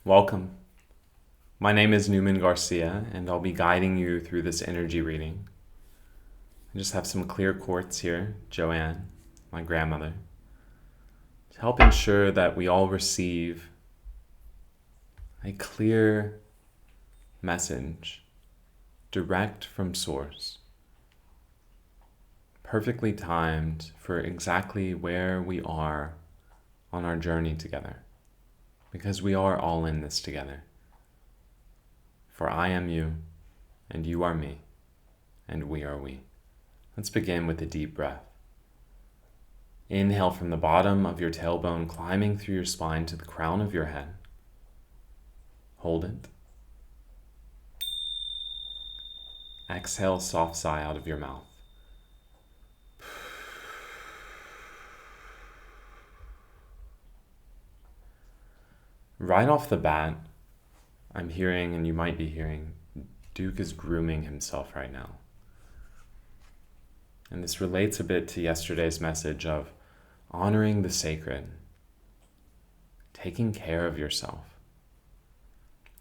Welcome. My name is Newman García, and I'll be guiding you through this energy reading. I just have some clear quartz here, Joanne, my grandmother, to help ensure that we all receive a clear message direct from source, perfectly timed for exactly where we are on our journey together, because we are all in this together. For I am you, and you are me, and we are we. Let's begin with a deep breath. Inhale from the bottom of your tailbone, climbing through your spine to the crown of your head. Hold it. Exhale, soft sigh out of your mouth. Right off the bat, I'm hearing, and you might be hearing, Duke is grooming himself right now. And this relates a bit to yesterday's message of honoring the sacred, taking care of yourself.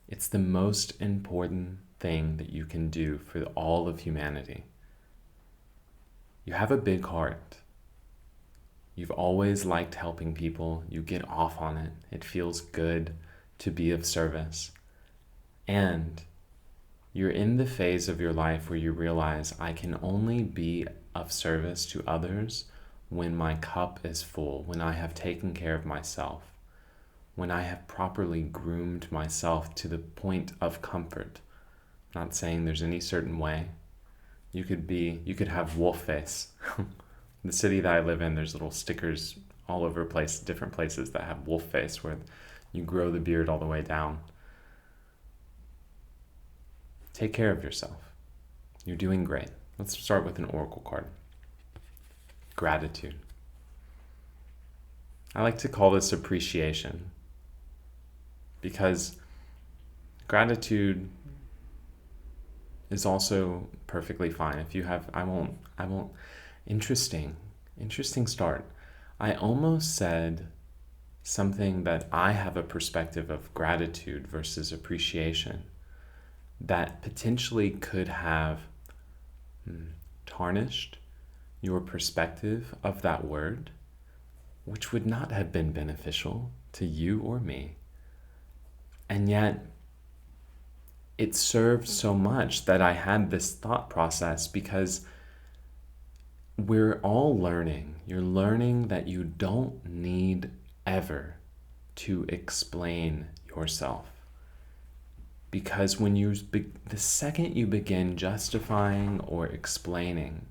It's the most important thing that you can do for all of humanity. You have a big heart. You've always liked helping people. You get off on it. It feels good to be of service. And you're in the phase of your life where you realize I can only be of service to others when my cup is full, when I have taken care of myself, when I have properly groomed myself to the point of comfort. I'm not saying there's any certain way. You could have wolf face. The city that I live in, there's little stickers all over different places that have wolf face where you grow the beard all the way down. Take care of yourself. You're doing great. Let's start with an oracle card. Gratitude. I like to call this appreciation because gratitude is also perfectly fine. If you have, I won't, interesting start. I almost said something that I have a perspective of gratitude versus appreciation that potentially could have tarnished your perspective of that word, which would not have been beneficial to you or me. And yet, it served so much that I had this thought process because we're all learning. You're learning that you don't need ever to explain yourself. Because the second you begin justifying or explaining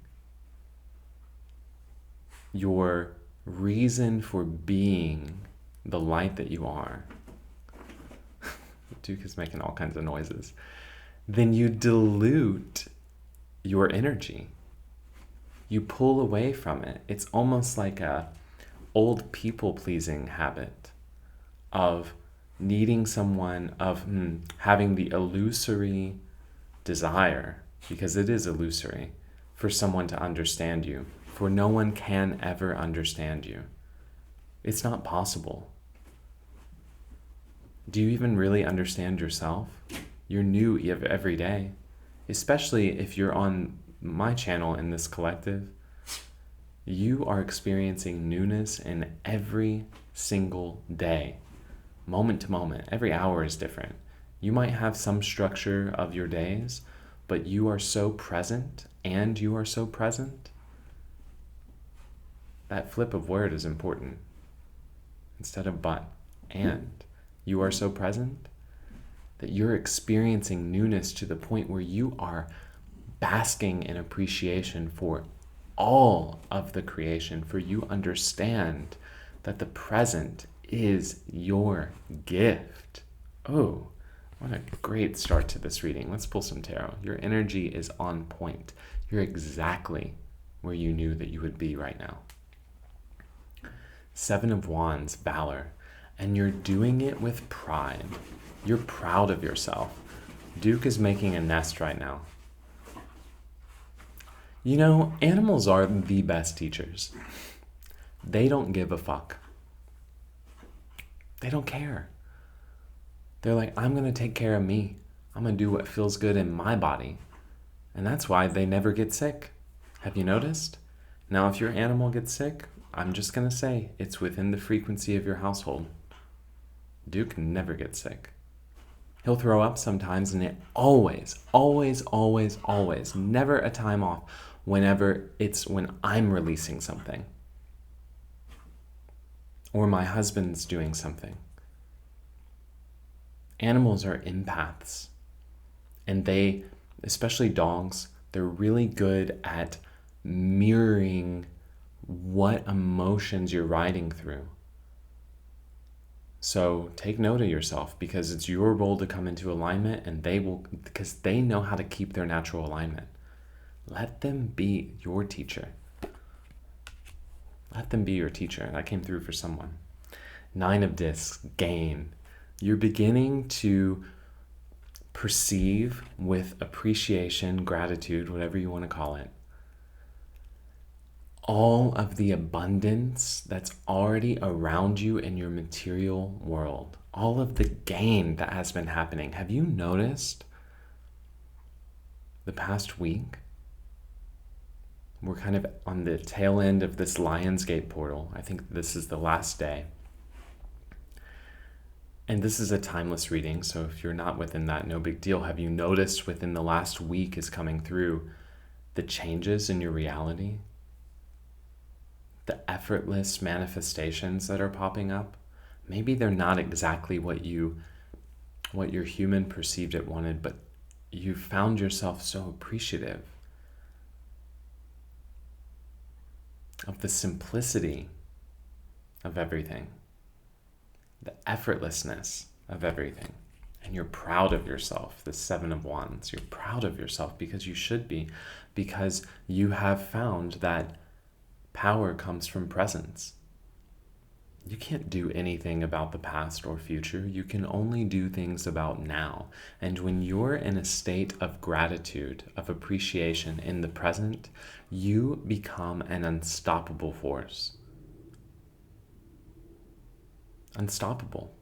your reason for being the light that you are, Duke is making all kinds of noises, then you dilute your energy. You pull away from it. It's almost like a old people-pleasing habit of needing someone, of having the illusory desire, because it is illusory, for someone to understand you. For no one can ever understand you. It's not possible. Do you even really understand yourself? You're new every day, especially if you're on my channel in this collective. You are experiencing newness in every single day, moment to moment. Every hour is different. You might have some structure of your days, but you are so present, and you are so present. That flip of word is important. Instead of but, and. You are so present that you're experiencing newness to the point where you are basking in appreciation for all of the creation, for you understand that the present is your gift. Oh, what a great start to this reading. Let's pull some tarot. Your energy is on point. You're exactly where you knew that you would be right now. Seven of Wands, Valor. And you're doing it with pride. You're proud of yourself. Duke is making a nest right now. You know, animals are the best teachers. They don't give a fuck. They don't care. They're like, I'm going to take care of me. I'm going to do what feels good in my body. And that's why they never get sick. Have you noticed? Now, if your animal gets sick, I'm just going to say it's within the frequency of your household. Duke never gets sick. He'll throw up sometimes, and it always, never a time off when I'm releasing something. Or my husband's doing something. Animals are empaths. And they, especially dogs, they're really good at mirroring what emotions you're riding through. So take note of yourself, because it's your role to come into alignment, and because they know how to keep their natural alignment. Let them be your teacher. Let them be your teacher. That came through for someone. 9 of discs, gain. You're beginning to perceive with appreciation, gratitude, whatever you want to call it, all of the abundance that's already around you in your material world, all of the gain that has been happening. Have you noticed the past week? We're kind of on the tail end of this Lionsgate portal. I think this is the last day. And this is a timeless reading, so if you're not within that, no big deal. Have you noticed within the last week is coming through the changes in your reality? The effortless manifestations that are popping up? Maybe they're not exactly what your human perceived it wanted, but you found yourself so appreciative of the simplicity of everything, the effortlessness of everything. And you're proud of yourself, the 7 of Wands. You're proud of yourself because you should be, because you have found that power comes from presence. You can't do anything about the past or future. You can only do things about now. And when you're in a state of gratitude, of appreciation in the present, you become an unstoppable force. Unstoppable.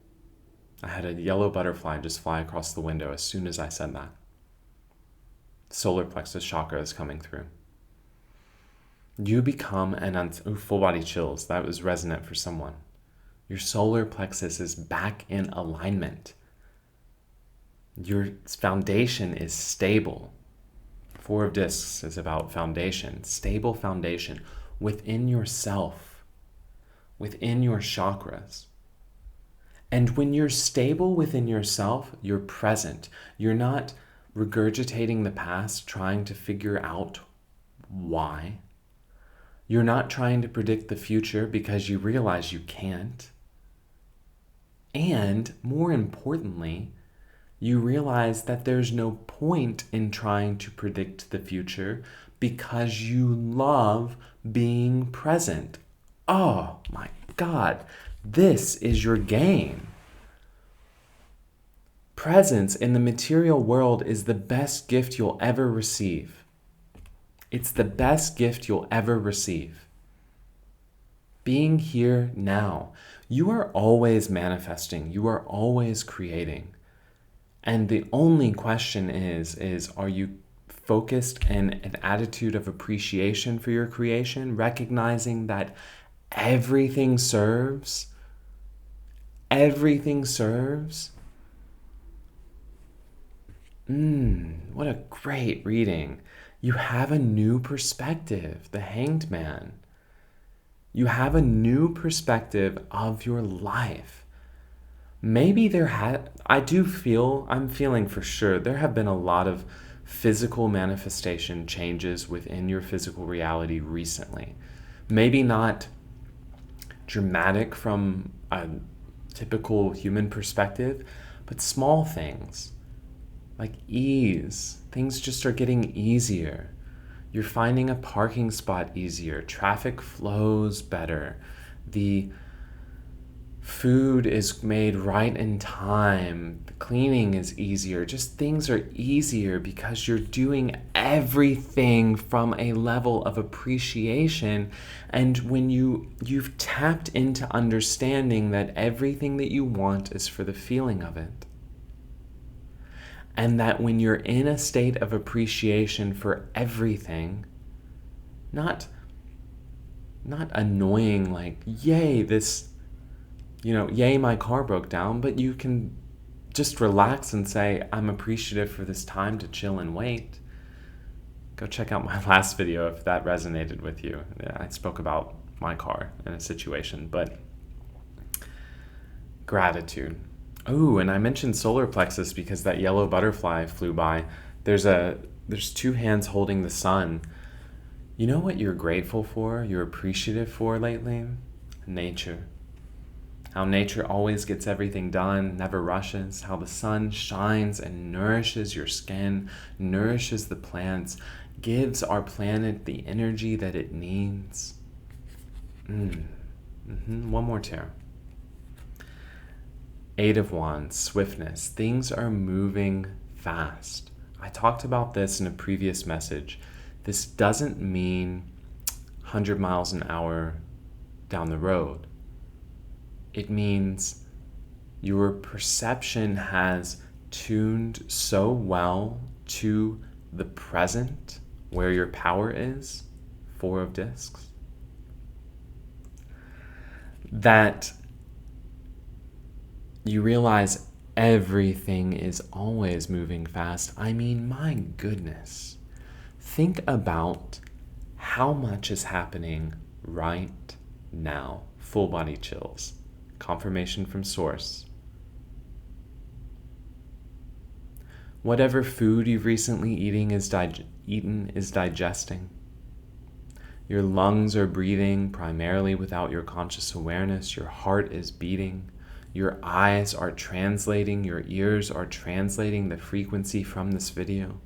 I had a yellow butterfly just fly across the window as soon as I said that. Solar plexus chakra is coming through. You become full body chills. That was resonant for someone. Your solar plexus is back in alignment. Your foundation is stable. 4 of discs is about foundation, stable foundation within yourself, within your chakras. And when you're stable within yourself, you're present. You're not regurgitating the past, trying to figure out why. You're not trying to predict the future because you realize you can't. And more importantly, you realize that there's no point in trying to predict the future because you love being present. Oh my God, this is your game. Presence in the material world is the best gift you'll ever receive. It's the best gift you'll ever receive. Being here now. You are always manifesting. You are always creating. And the only question is are you focused in an attitude of appreciation for your creation, recognizing that everything serves? Everything serves? What a great reading. You have a new perspective, the Hanged Man. You have a new perspective of your life. Maybe I'm feeling for sure, there have been a lot of physical manifestation changes within your physical reality recently. Maybe not dramatic from a typical human perspective, but small things like ease. Things just are getting easier. You're finding a parking spot easier. Traffic flows better. The food is made right in time. The cleaning is easier. Just things are easier because you're doing everything from a level of appreciation. And when you've tapped into understanding that everything that you want is for the feeling of it. And that when you're in a state of appreciation for everything, not annoying, like, yay, yay, my car broke down, but you can just relax and say, I'm appreciative for this time to chill and wait. Go check out my last video if that resonated with you. I spoke about my car in a situation, but gratitude. Oh, and I mentioned solar plexus because that yellow butterfly flew by. There's two hands holding the sun. You know what you're grateful for, you're appreciative for lately? Nature. How nature always gets everything done, never rushes. How the sun shines and nourishes your skin, nourishes the plants, gives our planet the energy that it needs. One more tear. 8 of Wands, swiftness. Things are moving fast. I talked about this in a previous message. This doesn't mean 100 miles an hour down the road. It means your perception has tuned so well to the present, where your power is, 4 of discs, that you realize everything is always moving fast. I mean, my goodness. Think about how much is happening right now. Full body chills. Confirmation from source. Whatever food you've recently eaten is digesting. Your lungs are breathing primarily without your conscious awareness. Your heart is beating. Your eyes are translating. Your ears are translating the frequency from this video.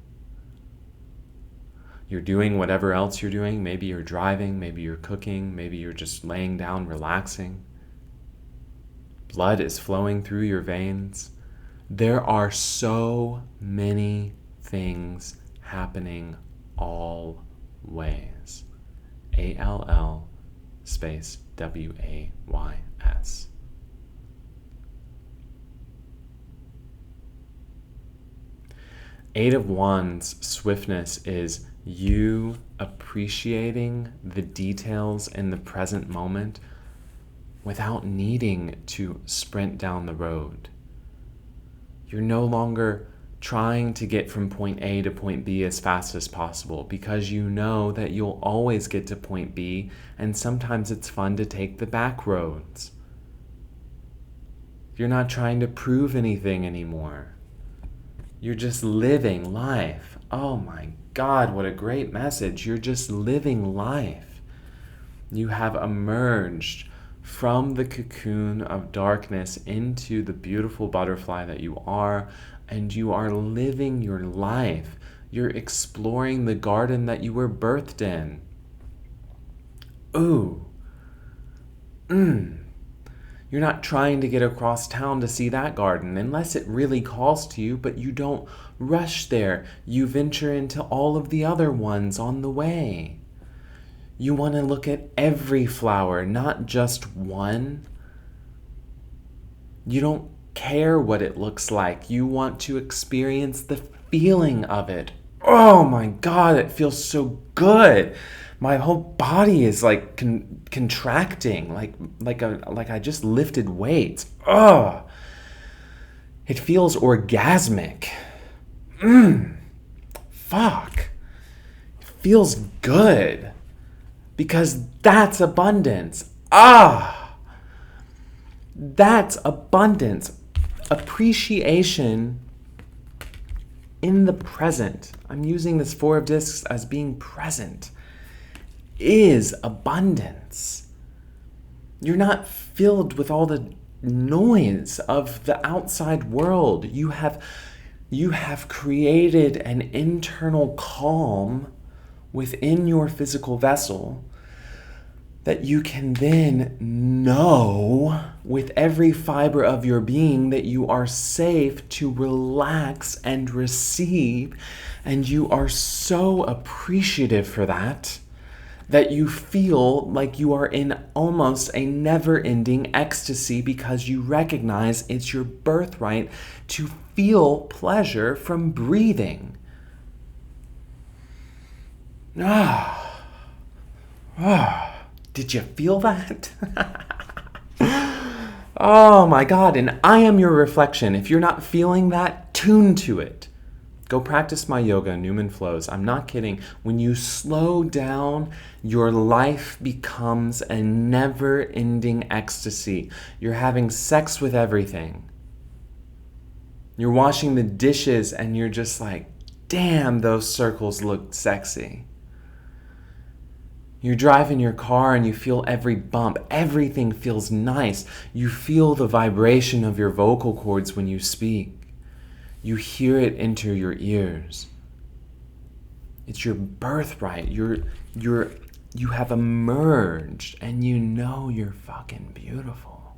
You're doing whatever else you're doing. Maybe you're driving. Maybe you're cooking. Maybe you're just laying down, relaxing. Blood is flowing through your veins. There are so many things happening always. ALL space WAYS. Eight of Wands, swiftness, is you appreciating the details in the present moment without needing to sprint down the road. You're no longer trying to get from point A to point B as fast as possible because you know that you'll always get to point B, and sometimes it's fun to take the back roads. You're not trying to prove anything anymore. You're just living life. Oh my God, what a great message. You're just living life. You have emerged from the cocoon of darkness into the beautiful butterfly that you are, and you are living your life. You're exploring the garden that you were birthed in. Ooh. You're not trying to get across town to see that garden unless it really calls to you, but you don't rush there. You venture into all of the other ones on the way. You want to look at every flower, not just one. You don't care what it looks like. You want to experience the feeling of it. Oh my God, it feels so good. My whole body is like contracting, like I just lifted weights. Oh, it feels orgasmic. Fuck. It feels good because that's abundance. That's abundance. Appreciation in the present. I'm using this 4 of discs as being present. Is abundance. You're not filled with all the noise of the outside world. You have created an internal calm within your physical vessel that you can then know with every fiber of your being that you are safe to relax and receive, and you are so appreciative for that that you feel like you are in almost a never-ending ecstasy because you recognize it's your birthright to feel pleasure from breathing. Did you feel that? Oh my God, and I am your reflection. If you're not feeling that, tune to it. Go practice my yoga, Newman flows. I'm not kidding. When you slow down, your life becomes a never-ending ecstasy. You're having sex with everything. You're washing the dishes and you're just like, damn, those circles look sexy. You're driving your car and you feel every bump. Everything feels nice. You feel the vibration of your vocal cords when you speak. You hear it enter your ears. It's your birthright. You have emerged and you know you're fucking beautiful.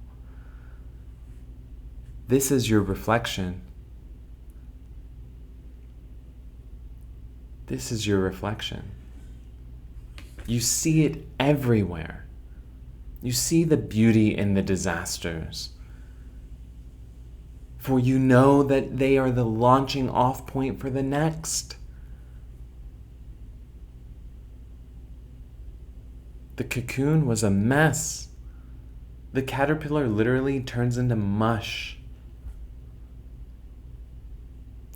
This is your reflection. This is your reflection. You see it everywhere. You see the beauty in the disasters. For you know that they are the launching off point for the next. The cocoon was a mess. The caterpillar literally turns into mush.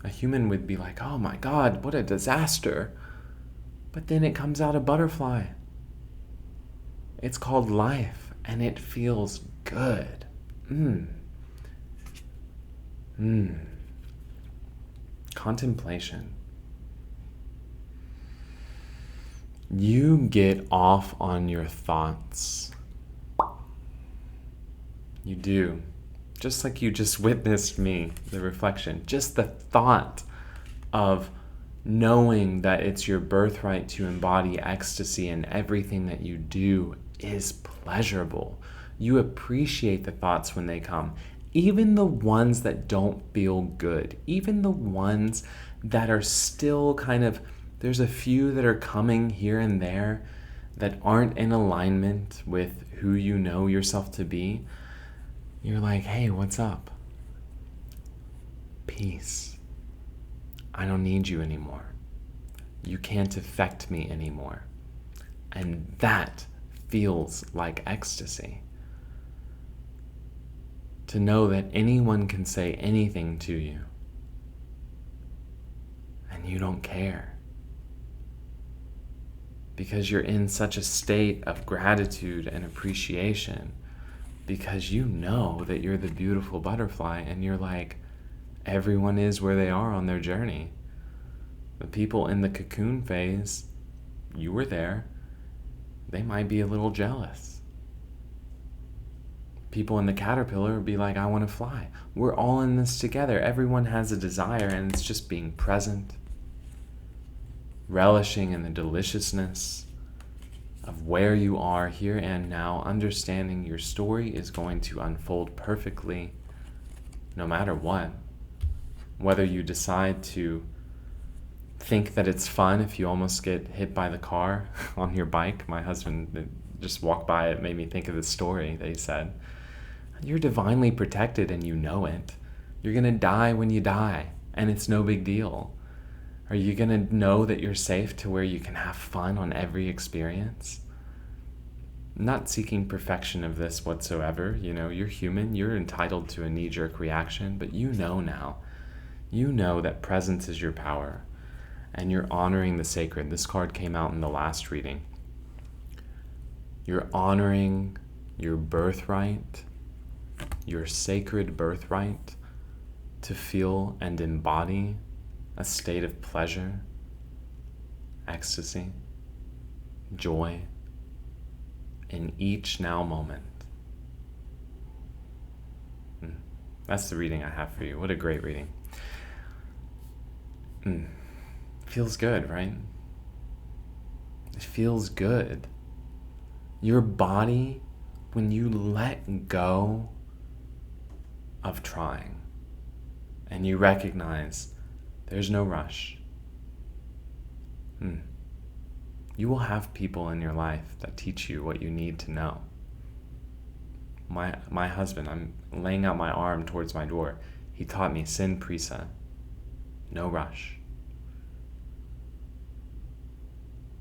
A human would be like, oh my God, what a disaster. But then it comes out a butterfly. It's called life, and it feels good. Contemplation. You get off on your thoughts. You do. Just like you just witnessed me, the reflection. Just the thought of knowing that it's your birthright to embody ecstasy and everything that you do is pleasurable. You appreciate the thoughts when they come, even the ones that don't feel good, even the ones that are still kind of, there's a few that are coming here and there that aren't in alignment with who you know yourself to be. You're like, hey, what's up? Peace. I don't need you anymore. You can't affect me anymore. And that feels like ecstasy. To know that anyone can say anything to you and you don't care. Because you're in such a state of gratitude and appreciation, because you know that you're the beautiful butterfly and you're like, everyone is where they are on their journey. The people in the cocoon phase, you were there, they might be a little jealous. People in the caterpillar would be like, I want to fly. We're all in this together. Everyone has a desire, and it's just being present, relishing in the deliciousness of where you are here and now, understanding your story is going to unfold perfectly no matter what. Whether you decide to think that it's fun if you almost get hit by the car on your bike. My husband just walked by, it made me think of this story that he said. You're divinely protected and you know it. You're going to die when you die, and it's no big deal. Are you going to know that you're safe to where you can have fun on every experience? I'm not seeking perfection of this whatsoever. You know, you're human. You're entitled to a knee-jerk reaction, but you know now. You know that presence is your power, and you're honoring the sacred. This card came out in the last reading. You're honoring your birthright, your sacred birthright, to feel and embody a state of pleasure, ecstasy, joy in each now moment. That's the reading I have for you. What a great reading. Feels good, right? It feels good. Your body, when you let go of trying and you recognize there's no rush. You will have people in your life that teach you what you need to know. My husband, I'm laying out my arm towards my door. He taught me sin prisa, no rush.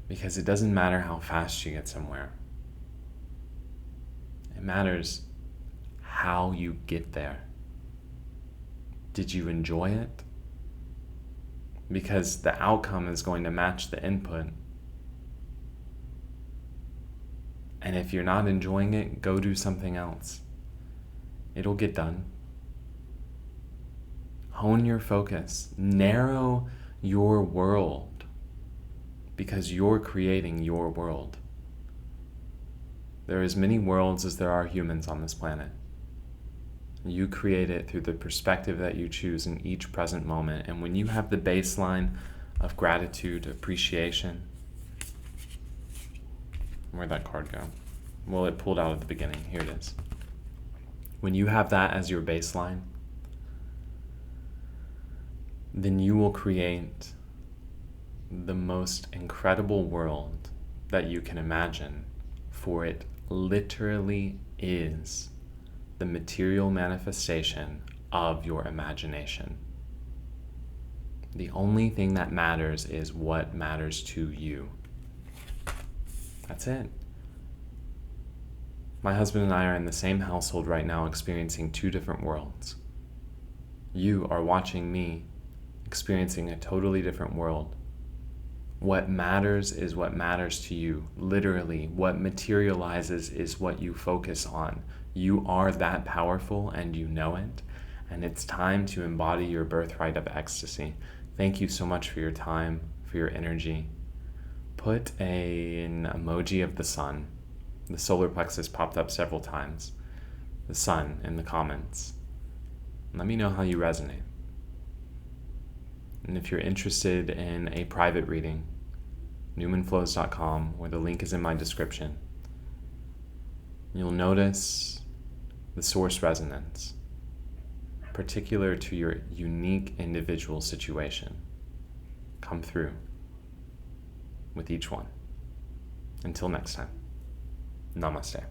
Because it doesn't matter how fast you get somewhere. It matters how you get there. Did you enjoy it? Because the outcome is going to match the input. And if you're not enjoying it, go do something else. It'll get done. Hone your focus. Narrow your world. Because you're creating your world. There are as many worlds as there are humans on this planet. You create it through the perspective that you choose in each present moment. And when you have the baseline of gratitude, appreciation, where'd that card go? Well, it pulled out at the beginning. Here it is. When you have that as your baseline, then you will create the most incredible world that you can imagine, for it literally is the material manifestation of your imagination. The only thing that matters is what matters to you. That's it. My husband and I are in the same household right now, experiencing two different worlds. You are watching me experiencing a totally different world. What matters is what matters to you. Literally, what materializes is what you focus on. You are that powerful and you know it. And it's time to embody your birthright of ecstasy. Thank you so much for your time, for your energy. Put an emoji of the sun. The solar plexus popped up several times. The sun in the comments. Let me know how you resonate. And if you're interested in a private reading, newmanflows.com, where the link is in my description. You'll notice the source resonance, particular to your unique individual situation, come through with each one. Until next time, namaste.